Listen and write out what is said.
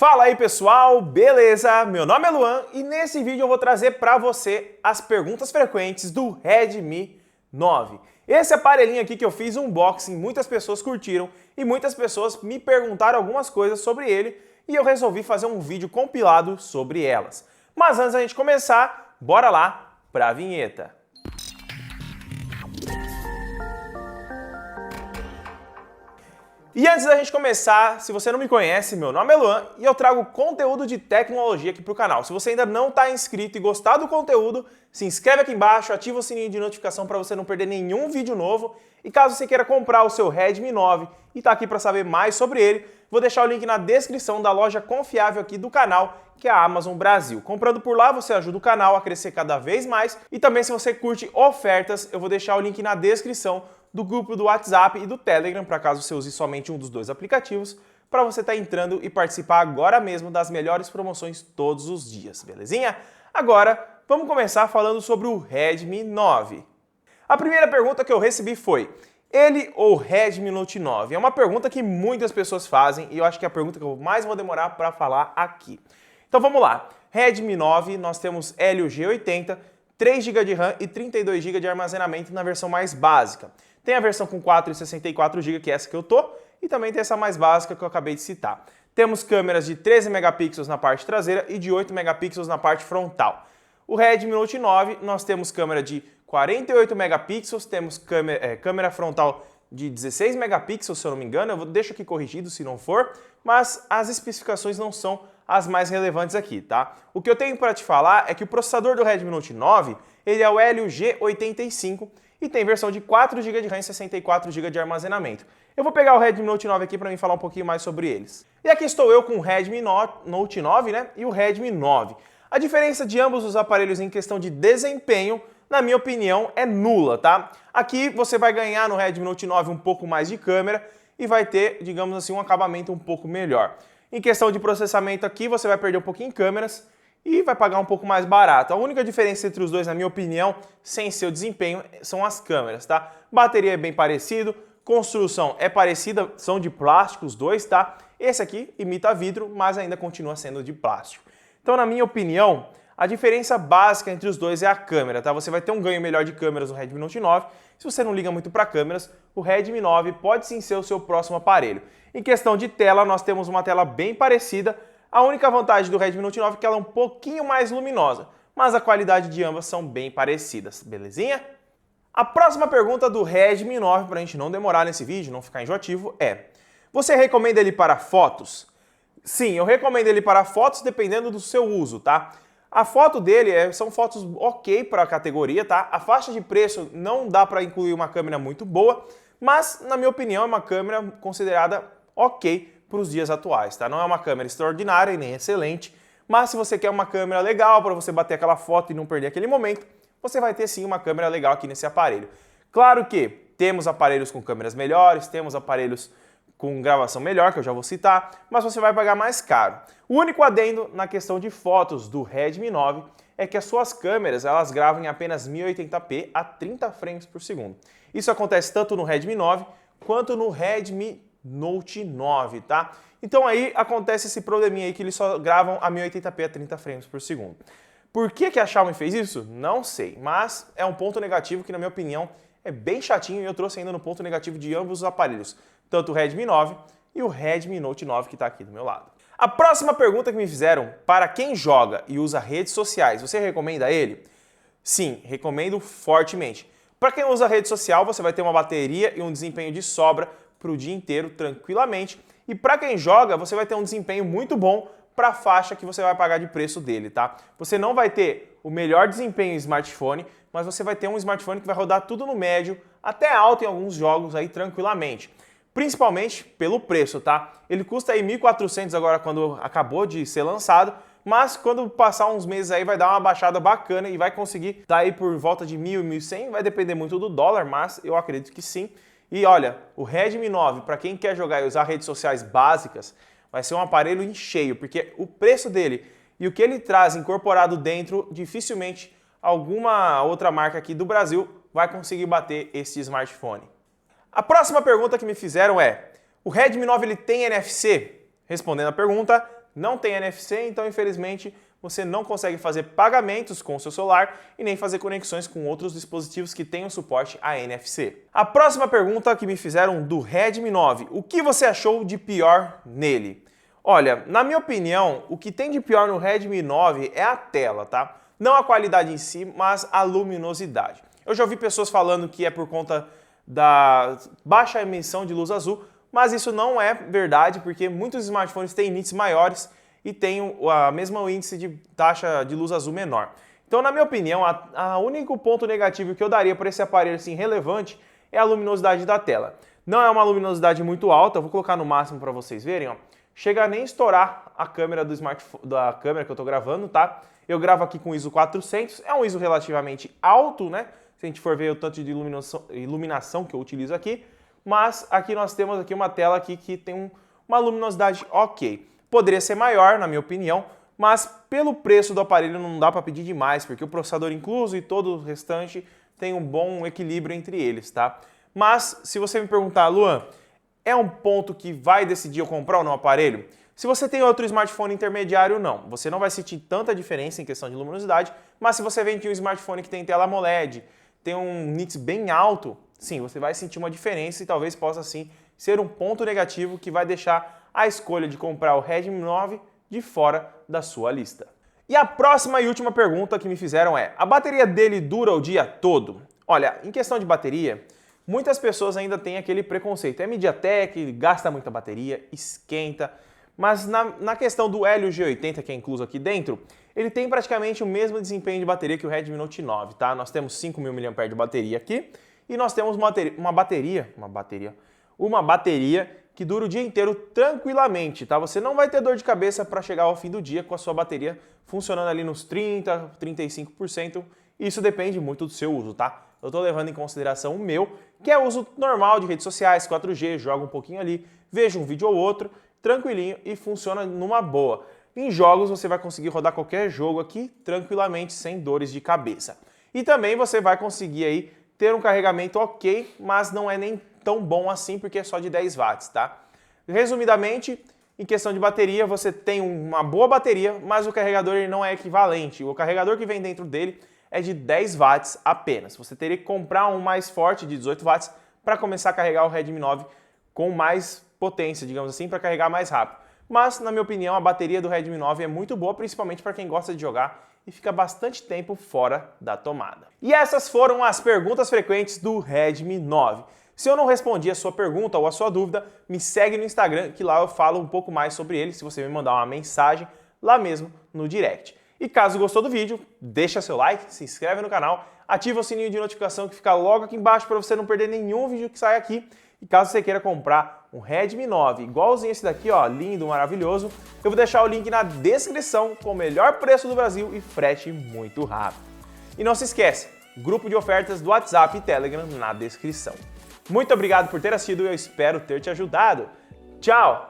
Fala aí pessoal, beleza? Meu nome é Luan e nesse vídeo eu vou trazer para você as perguntas frequentes do Redmi 9. Esse aparelhinho aqui que eu fiz um unboxing, muitas pessoas curtiram e muitas pessoas me perguntaram algumas coisas sobre ele e eu resolvi fazer um vídeo compilado sobre elas. Mas antes da gente começar, bora lá para a vinheta. E antes da gente começar, se você não me conhece, meu nome é Luan e eu trago conteúdo de tecnologia aqui para o canal. Se você ainda não está inscrito e gostar do conteúdo, se inscreve aqui embaixo, ativa o sininho de notificação para você não perder nenhum vídeo novo. E caso você queira comprar o seu Redmi 9 e está aqui para saber mais sobre ele, vou deixar o link na descrição da loja confiável aqui do canal, que é a Amazon Brasil. Comprando por lá, você ajuda o canal a crescer cada vez mais. E também, se você curte ofertas, eu vou deixar o link na descrição do grupo do WhatsApp e do Telegram, para caso você use somente um dos dois aplicativos, para você estar entrando e participar agora mesmo das melhores promoções todos os dias, belezinha? Agora, vamos começar falando sobre o Redmi 9. A primeira pergunta que eu recebi foi: ele ou Redmi Note 9? É uma pergunta que muitas pessoas fazem e eu acho que é a pergunta que eu mais vou demorar para falar aqui. Então vamos lá. Redmi 9, nós temos Helio G80, 3 GB de RAM e 32 GB de armazenamento na versão mais básica. Tem a versão com 4 e 64 GB, que é essa que eu tô, e também tem essa mais básica que eu acabei de citar. Temos câmeras de 13 megapixels na parte traseira e de 8 megapixels na parte frontal. O Redmi Note 9, nós temos câmera de 48 megapixels, temos câmera frontal de 16 megapixels, se eu não me engano, eu deixo aqui corrigido se não for, mas as especificações não são as mais relevantes aqui, tá? O que eu tenho para te falar é que o processador do Redmi Note 9, ele é o Helio G85 e tem versão de 4 GB de RAM e 64 GB de armazenamento. Eu vou pegar o Redmi Note 9 aqui para mim falar um pouquinho mais sobre eles. E aqui estou eu com o Redmi Note 9, né, e o Redmi 9. A diferença de ambos os aparelhos em questão de desempenho, na minha opinião, é nula, tá? Aqui você vai ganhar no Redmi Note 9 um pouco mais de câmera e vai ter, digamos assim, um acabamento um pouco melhor. Em questão de processamento aqui, você vai perder um pouquinho em câmeras e vai pagar um pouco mais barato. A única diferença entre os dois, na minha opinião, sem seu desempenho, são as câmeras, tá? Bateria é bem parecido, construção é parecida, são de plástico os dois, tá? Esse aqui imita vidro, mas ainda continua sendo de plástico. Então, na minha opinião, a diferença básica entre os dois é a câmera, tá? Você vai ter um ganho melhor de câmeras no Redmi Note 9. Se você não liga muito para câmeras, o Redmi 9 pode sim ser o seu próximo aparelho. Em questão de tela, nós temos uma tela bem parecida. A única vantagem do Redmi Note 9 é que ela é um pouquinho mais luminosa, mas a qualidade de ambas são bem parecidas, belezinha? A próxima pergunta do Redmi 9, para a gente não demorar nesse vídeo, não ficar enjoativo, é: você recomenda ele para fotos? Sim, eu recomendo ele para fotos dependendo do seu uso, tá? A foto dele são fotos ok para a categoria, tá? A faixa de preço não dá para incluir uma câmera muito boa, mas na minha opinião é uma câmera considerada ok para os dias atuais, tá? Não é uma câmera extraordinária e nem excelente, mas se você quer uma câmera legal para você bater aquela foto e não perder aquele momento, você vai ter sim uma câmera legal aqui nesse aparelho. Claro que temos aparelhos com câmeras melhores, temos aparelhos com gravação melhor, que eu já vou citar, mas você vai pagar mais caro. O único adendo na questão de fotos do Redmi 9 é que as suas câmeras elas gravam em apenas 1080p a 30 frames por segundo. Isso acontece tanto no Redmi 9 quanto no Redmi Note 9, tá? Então aí acontece esse probleminha aí que eles só gravam a 1080p a 30 frames por segundo. Por que a Xiaomi fez isso? Não sei, mas é um ponto negativo que na minha opinião é bem chatinho e eu trouxe ainda no ponto negativo de ambos os aparelhos, tanto o Redmi 9 e o Redmi Note 9 que está aqui do meu lado. A próxima pergunta que me fizeram: para quem joga e usa redes sociais, você recomenda ele? Sim, recomendo fortemente. Para quem usa rede social, você vai ter uma bateria e um desempenho de sobra para o dia inteiro, tranquilamente. E para quem joga, você vai ter um desempenho muito bom para a faixa que você vai pagar de preço dele, tá? Você não vai ter o melhor desempenho em smartphone, mas você vai ter um smartphone que vai rodar tudo no médio, até alto em alguns jogos aí tranquilamente. Principalmente pelo preço, tá? Ele custa aí 1.400 agora quando acabou de ser lançado, mas quando passar uns meses aí vai dar uma baixada bacana e vai conseguir estar aí por volta de 1.000, 1.100, vai depender muito do dólar, mas eu acredito que sim. E olha, o Redmi 9, para quem quer jogar e usar redes sociais básicas, vai ser um aparelho em cheio, porque o preço dele e o que ele traz incorporado dentro, dificilmente alguma outra marca aqui do Brasil vai conseguir bater esse smartphone. A próxima pergunta que me fizeram é: o Redmi 9 ele tem NFC? Respondendo a pergunta, não tem NFC, então infelizmente você não consegue fazer pagamentos com o seu celular e nem fazer conexões com outros dispositivos que tenham suporte a NFC. A próxima pergunta que me fizeram do Redmi 9, o que você achou de pior nele? Olha, na minha opinião, o que tem de pior no Redmi 9 é a tela, tá? Não a qualidade em si, mas a luminosidade. Eu já ouvi pessoas falando que é por conta da baixa emissão de luz azul, mas isso não é verdade, porque muitos smartphones têm nits maiores e tem o mesmo índice de taxa de luz azul menor. Então, na minha opinião, o único ponto negativo que eu daria para esse aparelho assim, relevante é a luminosidade da tela. Não é uma luminosidade muito alta, eu vou colocar no máximo para vocês verem, ó. Chega a nem estourar a câmera do smartphone, da câmera que eu estou gravando, tá? Eu gravo aqui com ISO 400, é um ISO relativamente alto, né? Se a gente for ver o tanto de iluminação que eu utilizo aqui, mas aqui nós temos aqui uma tela aqui que tem uma luminosidade ok. Poderia ser maior, na minha opinião, mas pelo preço do aparelho não dá para pedir demais, porque o processador incluso e todo o restante tem um bom equilíbrio entre eles, tá? Mas se você me perguntar, Luan, é um ponto que vai decidir eu comprar ou não o aparelho? Se você tem outro smartphone intermediário, não. Você não vai sentir tanta diferença em questão de luminosidade, mas se você vende um smartphone que tem tela AMOLED, tem um nits bem alto, sim, você vai sentir uma diferença e talvez possa sim ser um ponto negativo que vai deixar a escolha de comprar o Redmi 9 de fora da sua lista. E a próxima e última pergunta que me fizeram é: a bateria dele dura o dia todo? Olha, em questão de bateria, muitas pessoas ainda têm aquele preconceito. É MediaTek, gasta muita bateria, esquenta, mas na questão do Helio G80, que é incluso aqui dentro, ele tem praticamente o mesmo desempenho de bateria que o Redmi Note 9, tá? Nós temos 5.000 mAh de bateria aqui e nós temos uma bateria que dura o dia inteiro tranquilamente, tá? Você não vai ter dor de cabeça para chegar ao fim do dia com a sua bateria funcionando ali nos 30%, 35%. Isso depende muito do seu uso, tá? Eu tô levando em consideração o meu, que é uso normal de redes sociais, 4G, jogo um pouquinho ali, vejo um vídeo ou outro, tranquilinho e funciona numa boa. Em jogos você vai conseguir rodar qualquer jogo aqui tranquilamente, sem dores de cabeça. E também você vai conseguir aí ter um carregamento ok, mas não é nem tão bom assim, porque é só de 10 watts, tá? Resumidamente, em questão de bateria, você tem uma boa bateria, mas o carregador ele não é equivalente. O carregador que vem dentro dele é de 10 watts apenas. Você teria que comprar um mais forte de 18 watts para começar a carregar o Redmi 9 com mais potência, digamos assim, para carregar mais rápido. Mas, na minha opinião, a bateria do Redmi 9 é muito boa, principalmente para quem gosta de jogar e fica bastante tempo fora da tomada. E essas foram as perguntas frequentes do Redmi 9. Se eu não respondi a sua pergunta ou a sua dúvida, me segue no Instagram, que lá eu falo um pouco mais sobre ele, se você me mandar uma mensagem lá mesmo no direct. E caso gostou do vídeo, deixa seu like, se inscreve no canal, ativa o sininho de notificação que fica logo aqui embaixo para você não perder nenhum vídeo que sai aqui. E caso você queira comprar um Redmi 9 igualzinho esse daqui, ó, lindo, maravilhoso, eu vou deixar o link na descrição com o melhor preço do Brasil e frete muito rápido. E não se esquece, grupo de ofertas do WhatsApp e Telegram na descrição. Muito obrigado por ter assistido e eu espero ter te ajudado. Tchau!